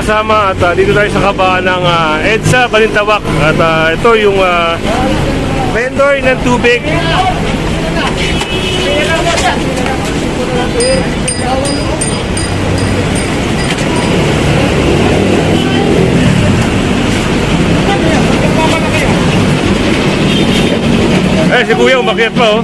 kasama at dito tayo sa kabahan ng EDSA Balintawak at ito yung vendor ng tubig. Si Kuya umakyat pa oh.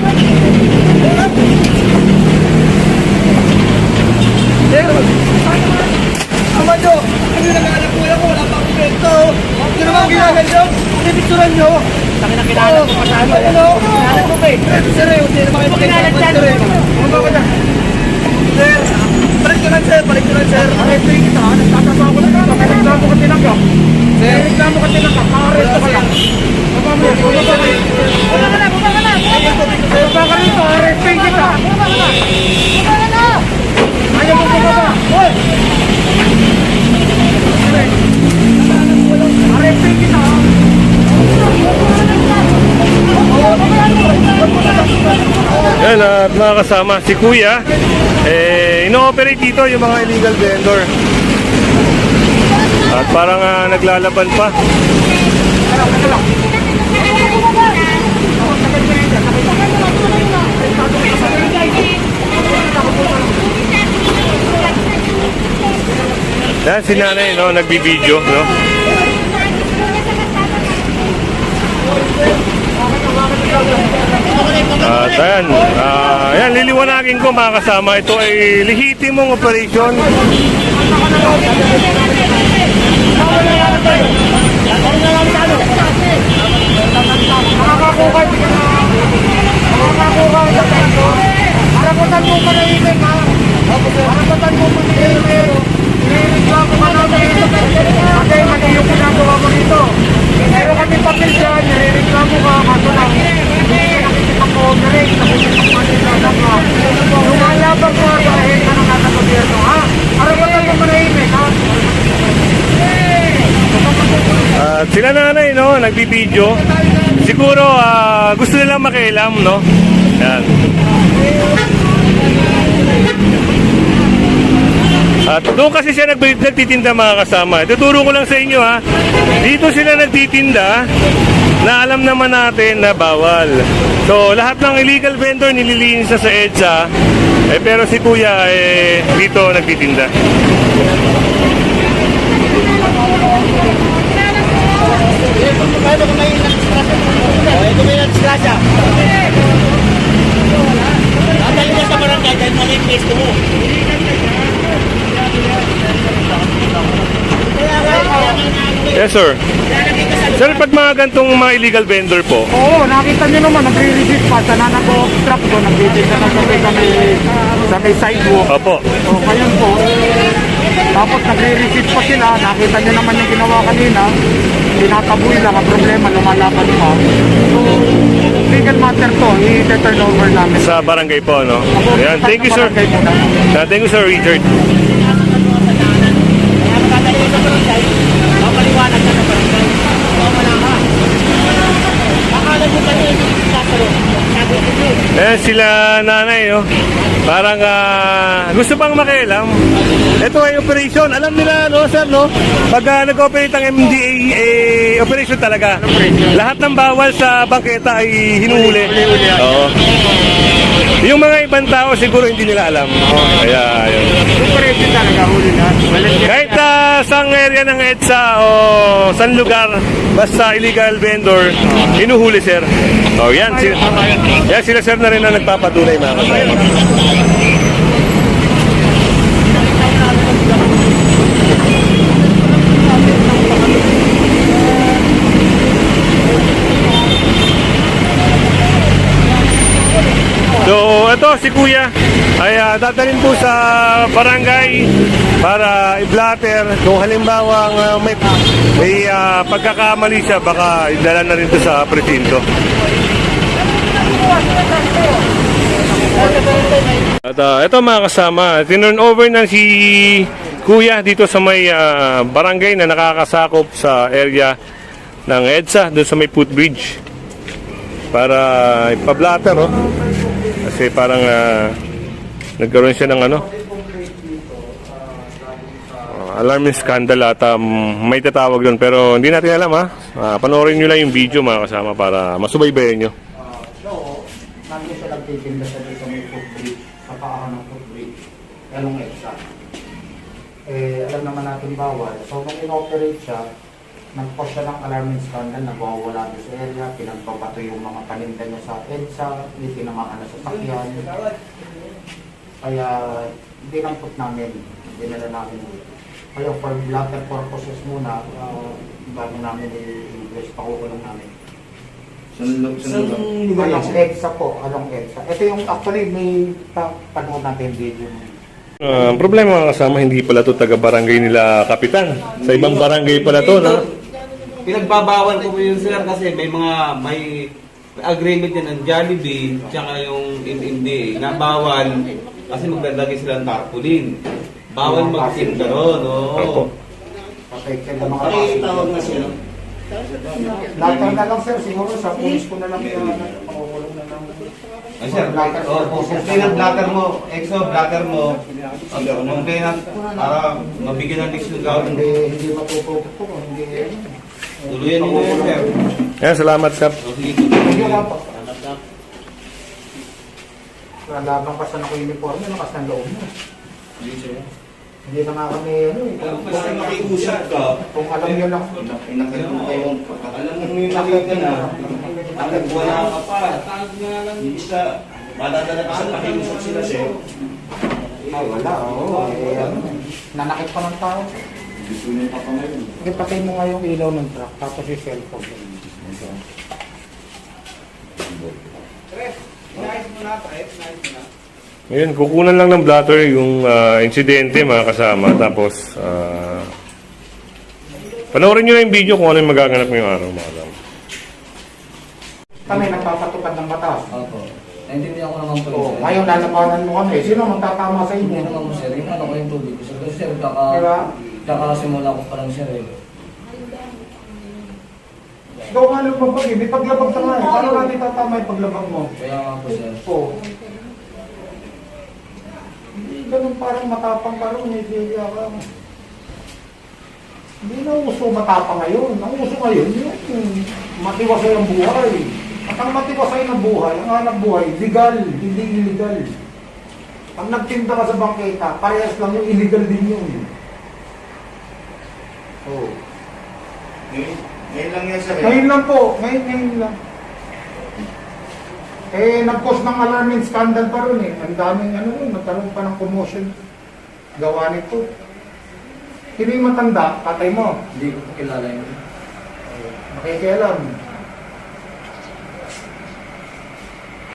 Amado, ano yung nag-aalap ko yan? Wala pa akong bento. Ano naman ang ginagawa nyo? Pinipicturan nyo? Sakin ang kinala ko pa sa ano. Ano? Kinala ko ba eh? Sir, hindi naman kayo makikita. Ano ba ko na? Sir, balik ko lang sir, balik ko lang sir. Arresto yung kita, nagtatapa ko lang. Reklamo ka tinanggap. Sir, reklamo ka tinanggap. Makaresto ka lang. Baba mo yan, baba ka lang. Baba ka lang, baba ka lang. Baba ka rito, arresto yung kita. Baba ka lang. Baba ka lang. Ayaw mo bumaba. Hoy! Arresting kita. Yan at mga kasama si Kuya ino-operate dito yung mga illegal vendor at parang naglalaban pa. Yan si nanay no, nagbibideo no. At ayan, liliwanagin ko mga kasama, ito ay lehitimong operasyon. Meron kami papel dyan, nire-reklamo ka, kaso lang, lumalabang ka dahil ka ng nasa gobyerno, ha? Karapatan mo manahimik, ha? At sila nanay no, nagbibideo. Siguro gusto nilang makialam no. Yan. At doon kasi siya nagtitinda mga kasama. Tuturo ko lang sa inyo ha. Dito sila nagtitinda na alam naman natin na bawal. So lahat ng illegal vendor nililinis na sa EDSA. Pero si Kuya dito nagtitinda. Paano kung may nag-disgrasya? Ito may nag-disgrasya. Dadalhin ka sa barangay dahil mali yung pesto mo. Yes sir. Sir, pag mga gantong mga illegal vendor po. Oo, nakita nyo naman, nagre-resist pa sa nanako-trap ko, nagtitinda na sa may sidewalk. Opo. So, ngayon po, tapos nagre-resist pa sila, nakita nyo naman yung ginawa kanina, tinataboy lang ang problema, lumalaban pa. So, legal matter to, i-turn over namin. Sa barangay po, no? Ayan, thank you sir. Thank you sir, Richard. Mapaliwanag ka sa barangay. Wala ka. Akala mo kanina yung sasaro. Sabi ko yun. Ayan sila nanay, no? Parang gusto pang makialam. Ito ay operation. Alam nila, no, sir, no? Pag nag-operate ang MDA, operation talaga. Lahat ng bawal sa bangketa ay hinuhuli. Oo. Yung mga ibang tao siguro hindi nila alam. Kaya, ayun. Operation talaga, huli na. Kahit sa area ng EDSA o sa lugar, basta illegal vendor, hinuhuli, sir. O, yan. Yan sila, sir, na rin na nagpapatunay, mga kasama. So, ito si Kuya ay dadalhin po sa barangay para i-blatter. Kung halimbawa may pagkakamali siya, baka idala na rin ito sa presinto. At ito mga kasama, tinurn over na si Kuya dito sa may barangay na nakakasakop sa area ng EDSA, doon sa may footbridge para ipablatter, oh. Kasi parang nagkaroon siya ng alarming scandal at may tatawag doon. Pero hindi natin alam ha. Panoorin nyo lang yung video mga kasama para masubaybayan nyo. So, nandun siya nagtitinda sa dito may footbridge, sa paahan ng footbridge. Ganong EDSA. Alam naman natin bawal. So, nung in-operate siya, nag-post siya ng alarming scandal, nagwawala doon sa area, pinagbabato yung mga paninda niya sa EDSA, hindi tinamaan na sa sakyan. Kaya, dinampot namin, dinala namin. Kaya for blatter purposes muna, bago namin i-invest, pakukulong namin. Along EDSA po, along EDSA. Ito yung actually may panood natin video. Ang problema mga kasama, hindi pala to taga-barangay nila Kapitan. Sa ibang barangay pala to, no? Pinagbabawal ko po yun sir kasi may agreement yan ng Jollibee tsaka yung MMDA na bawal kasi maglalagay sila ng tarpaulin. Bawal magtinda ron, oo. Protected na mga tawag na sila. Later na lang sir, siguro sa police ko na lang pakukulong na lang. Ay sir, blatter mo, exo blatter mo, complainant para mabigyan ng leksyon gawin. Hindi matutupo po, hindi. Tuluyan nyo yun sir. Yan, salamat Kap. O, sige, Hindi nga po. Labang ka sa naka-uniform, nakas ng loob mo. Hindi na nga kami, Basta makiusap ka. kung alam nyo lang. Alam mo yung nakita na, wala ka pa. Yung isa, madadala ka sa pakiusap sila sir. Wala, oo. Nanakit pa ng tao. Sige, patay mo nga yung ilaw ng truck, tapos yung cellphone. Ngayon, kukunan lang ng blatter yung insidente mga kasama. Tapos, panoorin nyo lang yung video kung ano yung magaganap ngayong araw mga kasama. Kami nagpapatupad ng batas. Opo. Naintindihan ko naman po yun, Oo, sir. ngayon lalabanan mo kami. Sino magtatama sa Hindi inyo? naman po, sir. Yung ano ko yung tubig ko, sir. Kasi, sir, Diba? kakasimula ko pa lang, sir, eh. Ikaw nga lumabag eh. May paglabag ka nga eh. Paano natin tatama yung paglabag mo? Kaya nga po, sir. Oo. Hindi ganun parang matapang ka rin. Hindi ka. Hindi na uso matapang ngayon. Ang uso ngayon, yung matiwasay ang buhay. At ang matiwasay ng buhay, ang hanap buhay, legal, hindi illegal. Pag nagtinda ka sa bangketa, parehas lang yung illegal din yun. Oo. Ngayon lang yan sir. Ngayon lang po, ngayon lang. Nag-cause ng alarming scandal pa rin eh. Ang daming nagkaroon pa ng commotion. Gawa nito. Sino yung matanda? Tatay mo. Hindi ko po kilala yun. Nakikialam.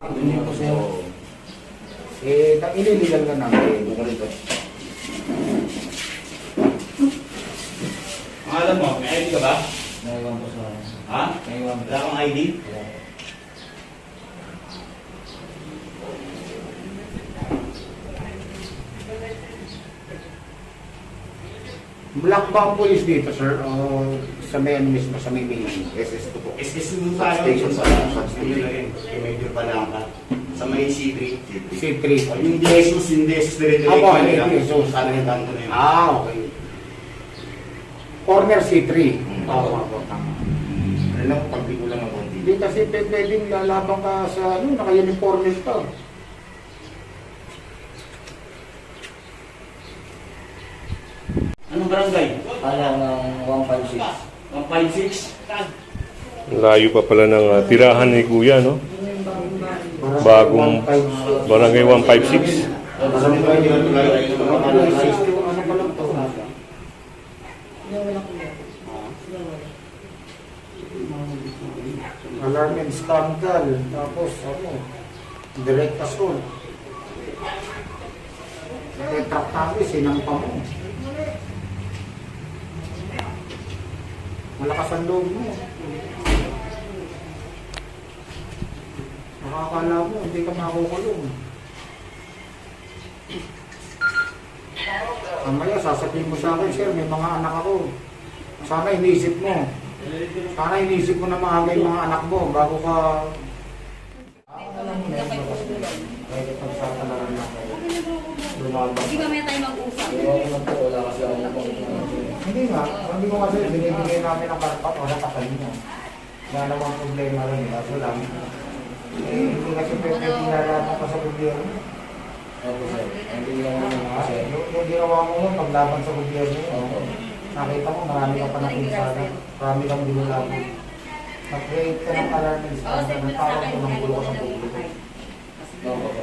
Hindi po, sir. Ililigal ka namin. Alam mo, may ID ka ba? Naiwan po sa... Ha? Naiwan po. Wala kang ID? Wala. Black Bomb Police dito, sir. Sa main mismo, sa may main. SS2 po. SS doon tayo. Station sa Substation. Medyo pala ka. Sa may C3. C3. Yung Jesus na rin. Ako, Jesus. Talagang tanto na yun. Okay. Corner C3. Oo, Ano lang, pagbigo lang ang konti. Hindi kasi pwedeng lalabang ka sa naka-uniform ka. Anong barangay? Alam ng 156. 156? Layo pa pala ng tirahan ni Kuya, no? Bagong barangay 156. Alarming scandal. Tapos, direct assault. Tetractabi, sinampa mo. Malakas ang loob mo. Nakakala mo, hindi ka makukulong. Mamaya, sasabihin mo sa akin, sir, may mga anak ako. Sana iniisip mo. Sana iniisip mo na maaga yung mga anak mo bago ka... Pwede pagsapalaran lang kayo. lumabas. Hindi mamaya tayo mag-usap. Ewan ko na po, wala kasi ako na po. Hindi nga, sabi ko kasi binibigay namin ang karpat, wala ka sa inyo. Wala namang problema rin, kaso lang. Hindi kasi pwede nilalaman ka sa gobyerno. Opo, sir. Hindi lang naman ako, sir. Yung ginawa mo yun, paglaban sa gobyerno, Opo. nakita mo marami ka pa napinsala, marami kang binulaban. Mag-create ka ng alarmist, ng tawag ko ng gulo sa publiko. Opo, po.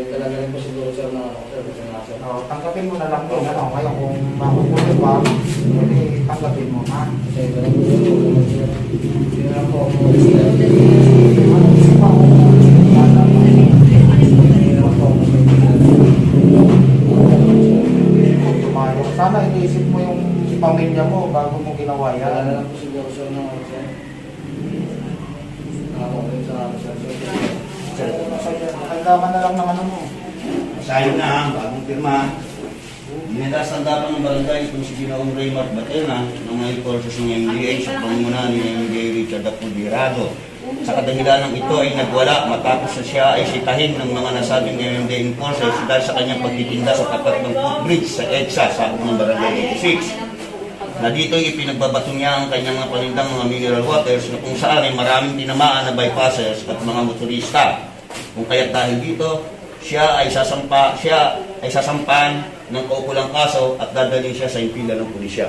Talaga rin po siguro, sir, na ako, sir. Kasi nga, sir. Tanggapin mo na lang yun, ano, ngayon kung makukulo pa, pwede tanggapin mo, ha? Kasi talaga po, sir. Hindi na lang po ako, sir. Sana iniisip mo yung pamilya mo bago mo ginawa Wala yan. na lang po siguro, sir, na ako, sir. Nakakomplain sa akin, sir. Handa ka na lang ng ano mo. Sayo na, bagong pirma. Dinatastandapan ng barangay kung si Ginoong Raymart Batena ng mga forces ng MDH sa pangunguna ni MD Richard Apudirado. Sa kadahilan ng ito ay nagwala matapos na siya ay sitahin ng mga nasabing MMD enforcers dahil sa kanyang pagtitinda sa tapat ng footbridge sa EDSA sa ng barangay 86. Na dito ipinagbabato niya ang kanyang mga panindang mga mineral waters na kung saan ay maraming tinamaan na bypassers at mga motorista. Kung kaya't dahil dito, siya ay sasampan ng kaukulang kaso at dadalhin siya sa impila ng pulisya.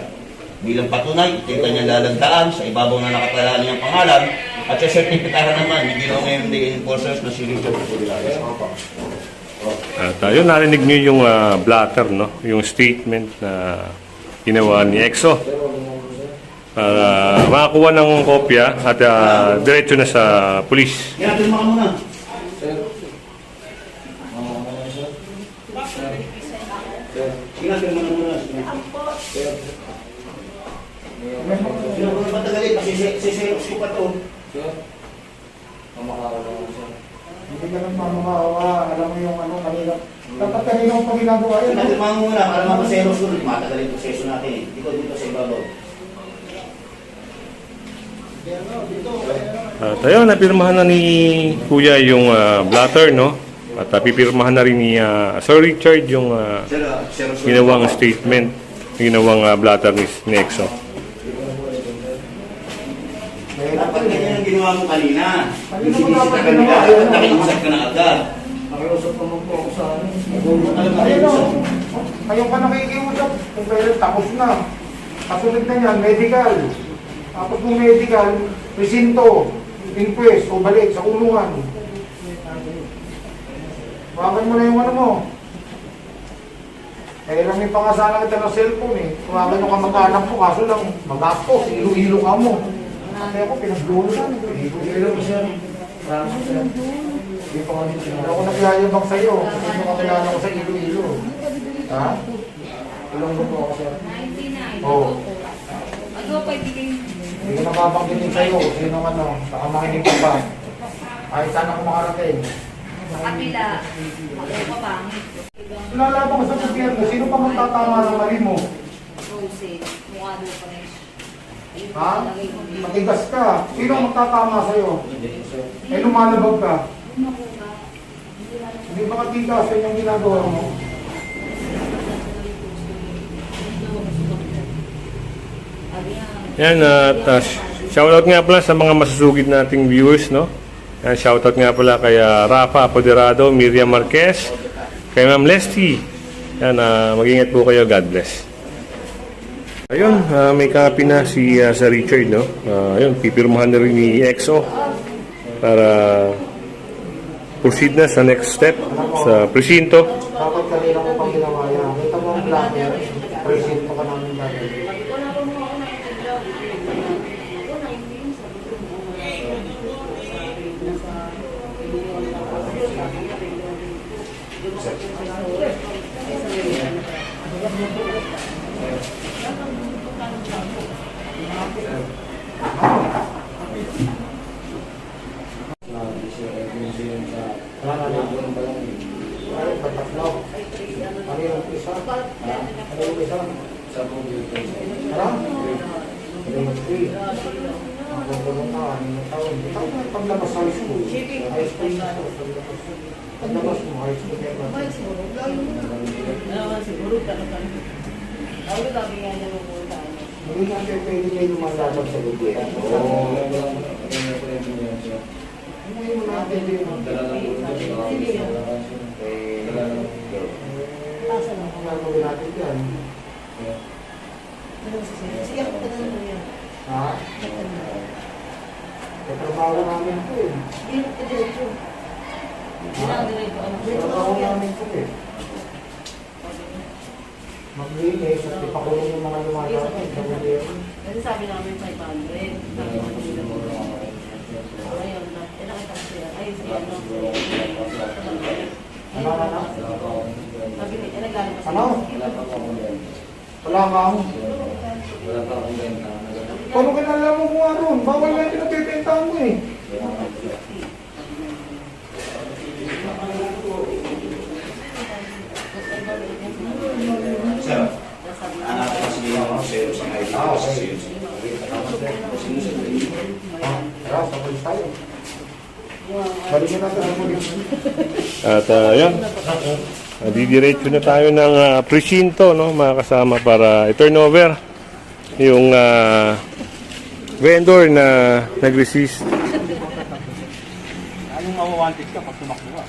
Bilang patunay, ito yung kanyang lalagdaan sa ibabaw na nakatala niyang pangalan at sa sertipitahan naman ni Ginoong MMD enforcers na si Richard Apudirado. At yun, narinig nyo yung blatter, no? Yung statement na ginawa ni EXO para makakuha ng kopya at diretso na sa pulis. Yan, pirma ka muna. Sir. Sir. Sir. Sir. Sige na, pirma na muna. Sir. Sino ko na matagalin kasi siseros ko pa to. Sir. Mamakawa lang, sir. Hindi ka lang mamakawa. Alam mo yung ano kanina. Dapat kanina ang pag ginagawa Sige yun. na, pirma mo muna para mapaseros ko. Matagalin yung proseso natin eh. Dito sa ibabaw. At ayun, napirmahan na ni Kuya yung blatter, no? At pipirmahan na rin ni Sir Richard yung Seros ko. ginawang statement, ginawang blatter ni EXO. Dapat ganyan ang ginawa mo kanina. Kanina Yung mo dapat sinisita ka nila, ginawa, dapat ayun. nakiusap ka na agad. Nakiusap naman po ako sa akin. Ayun o. Ngayon ka nakikiusap. Kung kailan tapos na. Kasunod na yan, medical. Tapos ng medical, presinto, inquest, o balik sa kulungan. Tawagan mo na yung ano mo. Eh, lang may pangasana kita ng cellphone eh. Tawagan yung kamag-anak mo, kaso lang, magastos, ilo-ilo ka mo. Kasi ako, pinagdulo na. Ilo po, sir. Maraming, sir. Hindi po kami Hindi ako nagyayabang sa'yo. Kasi hindi ko kakilala ko sa ilo-ilo. Ha? Tulong ko po ako, sir. 99. Oo. Ano pa ibigay? Hindi ko napapanggitin sa'yo kung sino ano. Baka makinig ka pa. Kahit saan ako makarating. Sa kapila. Ako pa ba? Lalaban ka sa gobyerno, sino pa magtatama ng mali mo? Rose. Mukha doon pa rin. Ayun Ha? pa lagay ko dito. Matigas ka. Sino ang magtatama sa'yo? Hindi po, sir. Eh, lumalabag ka. Naku ka. Hindi ba katigas yan yung ginagawa mo? Yan, at shoutout nga pala sa mga masusugid nating viewers, no? Yan, shoutout nga pala kay Rafa Apoderado, Miriam Marquez, kay Ma'am Leslie. Yan, mag-ingat po kayo. God bless. Ayun, may copy na si Sir Richard, no? Ayun, pipirmahan na rin ni EXO para proceed na sa next step sa presinto. Dapat kanina ko pang ginawa yan. Kita mo ang blatter, presinto ka namin dati. Ay, patatlo. Ano yung isa? Ano yung isa? Sa po dito, sir. Tara. Grade 3. Ang gagawin ka, ano yung taon? Ito ang paglabas sa high school. High school na. Paglabas. Paglabas mo, ayos ko kayo. Bakit siguro? Siguro talaga. Ako sabi nga niya nung una. Hindi nga kayo pwede kayo lumalabag sa gobyerno. Hindi mo natin yung Asa lang. Ang gagawin natin yan. Sige, ako tatanong mo yan. Ha? Katrabaho namin po eh. Hindi mo diretso. Hindi lang diretso. Katrabaho namin po eh. Maglinis at ipakulong yung mga lumalabag sa gobyerno. Kasi sabi namin 500. Sabi namin nila mo. Ayun na. Nakita ko siya. Ay, siya no. Ano? Sabi niya, nagano pa Ano? Wala pa akong benta. Wala kang. Wala pa akong benta. Paano ka nalaman mo nga ron? Bawal na yung pinagpipintahan mo eh. Sir, anak ko kasi yung sales sa ID ko sa sales. Tara, sabay tayo. Balikin natin ang pulis. At yan, didiretso na tayo ng presinto, no, mga kasama, para i-turn over yung vendor na nag-resist. Anong mawawanted ka pag tumakbo ka?